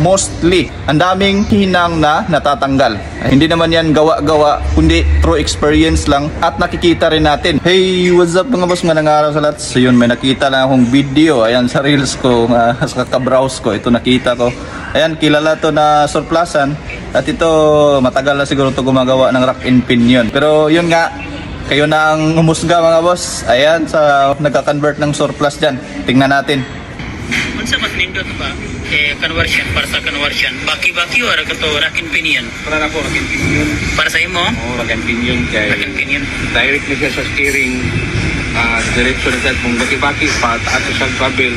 mostly, ang daming hinang na natatanggal. Hindi naman yan gawa-gawa, kundi through experience lang at nakikita rin natin. Hey, what's up mga boss, magandang araw sa lahat. So yun, may nakita lang akong video, ayan sa reels ko, sa kabrowse ko, ito nakita ko. Ayan, kilala to na surplusan at ito matagal na siguro to gumagawa ng rack and pinion. Pero yun nga, kayo na ang humusga mga boss. Ayan, sa nagka-convert ng surplus dyan. Tingnan natin. Unsa mas nindot ba? Conversion, para sa conversion. Baki-baki o rack and pinion? Para na po, rack and pinion. Para sa imo? Oo, rack and pinion. Rack and pinion. Direct na siya sa steering. Direction na kung baki-baki pa, taas sa travel,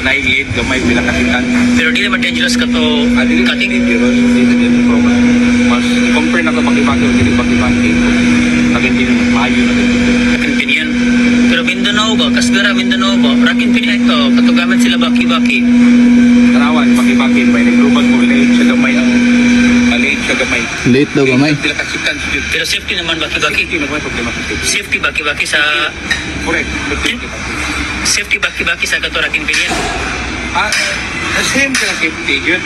naiid, gamay, pinakasitan. Pero di naman dangerous ka to cutting? Dangerous, hindi na problem. Mas compare na ito baki-baki o hindi baki-baki. Rack and pinion, mas maayo na ito. Rack and pinion. Pero Mindanao ba? Kasgara Mindanao ba? Rack and pinion ito. Katugaman sila baki-baki. Karawan, baki-baki. May nag-global mo, late siya gamay ang late siya gamay. Late daw gamay. Pinakasitan. Pero safety naman baki-baki. Safety naman problema sa safety. Safety baki-baki sa... Correct. Safety baki-baki sa kato rack and pinion. Same ka na safety yun.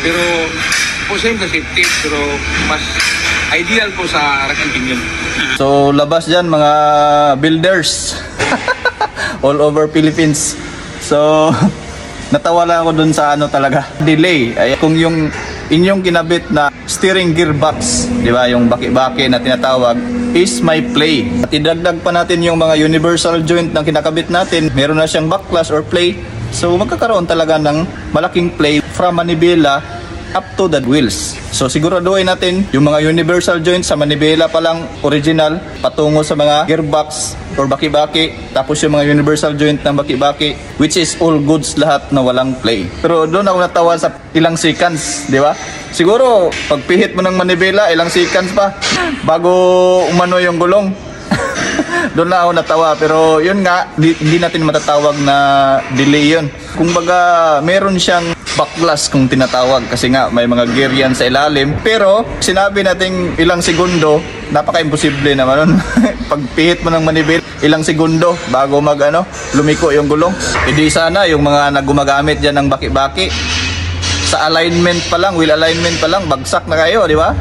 Pero same ka safety, pero mas ideal po sa rack and pinion. So labas dyan mga builders all over Philippines. So natawa lang ako dun sa ano talaga, delay. Ay, kung yung inyong kinabit na steering gearbox, di ba, yung baki-baki na tinatawag, is my play. At idagdag pa natin yung mga universal joint na kinakabit natin, meron na siyang backlash or play. So magkakaroon talaga ng malaking play from manibela up to the wheels. So siguraduhin natin yung mga universal joints sa manibela pa lang original patungo sa mga gearbox or baki-baki, tapos yung mga universal joint ng baki-baki, which is all goods lahat na walang play. Pero doon ako natawa sa ilang seconds, di ba? Siguro pagpihit mo ng manibela, ilang seconds pa bago umano yung gulong. Doon na ako natawa, pero yun nga, hindi natin matatawag na delay yun. Kung baga meron siyang backlash kung tinatawag, kasi nga may mga gear yan sa ilalim, pero sinabi nating ilang segundo, napaka-imposible naman nun. Pagpihit mo ng manibela, ilang segundo bago lumiko yung gulong. Hindi sana yung mga naggumagamit dyan ng baki-baki, sa alignment pa lang, wheel alignment pa lang, bagsak na kayo, di ba?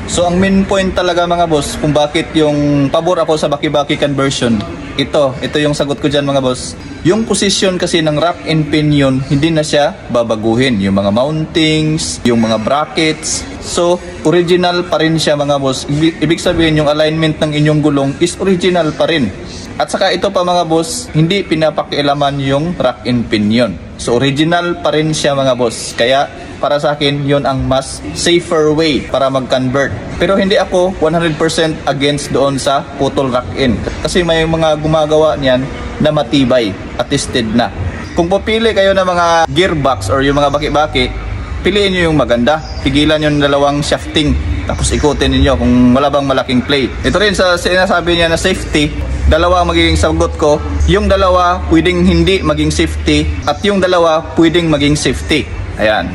So ang main point talaga mga boss kung bakit yung pabor ako sa baki-baki conversion, ito yung sagot ko dyan mga boss. Yung position kasi ng rack and pinion, hindi na siya babaguhin. Yung mga mountings, yung mga brackets, so original pa rin siya mga boss. Ibig sabihin yung alignment ng inyong gulong is original pa rin. At saka ito pa mga boss, hindi pinapakialaman yung rack and pinion. So original pa rin siya mga boss. Kaya para sa akin, yun ang mas safer way para mag-convert. Pero hindi ako 100% against doon sa putol rack-in. Kasi may mga gumagawa niyan na matibay, attested na. Kung pupili kayo ng mga gearbox or yung mga baki-baki, piliin nyo yung maganda. Pigilan yung dalawang shafting. Tapos ikutin niyo kung wala bang malaking play. Ito rin sa sinasabi niya na safety, dalawa ang magiging sagot ko. Yung dalawa pwedeng hindi maging safety at yung dalawa pwedeng maging safety. Ayan,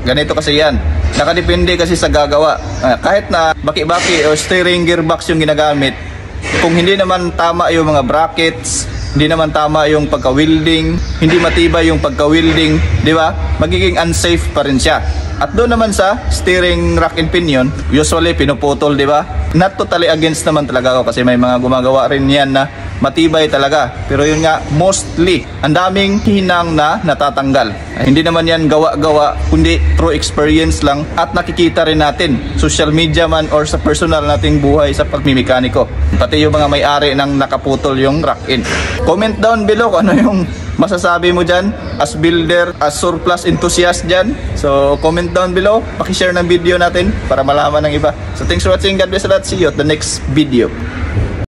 ganito kasi yan. Nakadepende kasi sa gagawa. Kahit na baki-baki o steering gearbox yung ginagamit, kung hindi naman tama yung mga brackets, hindi naman tama yung pagka-welding, hindi matibay yung pagka-welding, di ba? Magiging unsafe pa rin siya. At doon naman sa steering rack and pinion, usually pinuputol, di ba? Not totally against naman talaga ako kasi may mga gumagawa rin yan na matibay talaga. Pero yun nga, mostly, ang daming hinang na natatanggal. Hindi naman yan gawa-gawa, kundi through experience lang at nakikita rin natin, social media man or sa personal nating buhay sa pagmimekaniko. Pati yung mga may-ari ng nakaputol yung rack-in. Comment down below kung ano yung masasabi mo dyan as builder, as surplus enthusiast dyan. So comment down below, pakishare ng video natin para malaman ng iba. So thanks for watching, God bless a lot, see you at the next video.